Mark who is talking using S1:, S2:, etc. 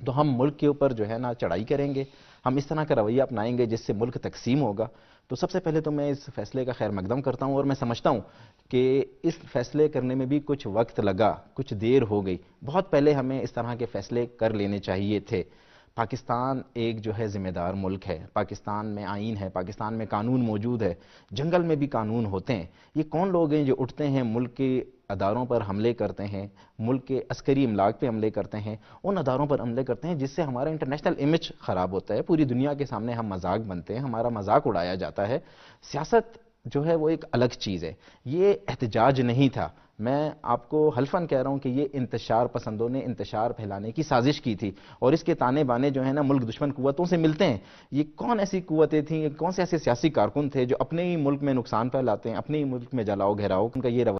S1: تو ہم ملک کے اوپر جو ہے نا چڑھائی کریں گے، ہم اس طرح کا رویہ اپنائیں گے جس سے ملک تقسیم ہوگا۔ تو سب سے پہلے تو میں اس فیصلے کا خیر مقدم کرتا ہوں، اور میں سمجھتا ہوں کہ اس فیصلے کرنے میں بھی کچھ وقت لگا، کچھ دیر ہو گئی، بہت پہلے ہمیں اس طرح کے فیصلے کر لینے چاہیے تھے۔ پاکستان ایک جو ہے ذمہ دار ملک ہے، پاکستان میں آئین ہے، پاکستان میں قانون موجود ہے، جنگل میں بھی قانون ہوتے ہیں۔ یہ کون لوگ ہیں جو اٹھتے ہیں ملک کے اداروں پر حملے کرتے ہیں، ملک کے عسکری املاک پہ حملے کرتے ہیں، ان اداروں پر حملے کرتے ہیں جس سے ہمارا انٹرنیشنل امیج خراب ہوتا ہے، پوری دنیا کے سامنے ہم مذاق بنتے ہیں، ہمارا مذاق اڑایا جاتا ہے۔ سیاست جو ہے وہ ایک الگ چیز ہے، یہ احتجاج نہیں تھا۔ میں آپ کو حلفاً کہہ رہا ہوں کہ یہ انتشار پسندوں نے انتشار پھیلانے کی سازش کی تھی، اور اس کے تانے بانے جو ہیں نا ملک دشمن قوتوں سے ملتے ہیں۔ یہ کون ایسی قوتیں تھیں، کون سے ایسے سیاسی کارکن تھے جو اپنے ہی ملک میں نقصان پھیلاتے ہیں، اپنے ہی ملک میں جلاؤ گھیراؤ، ان کا یہ رویہ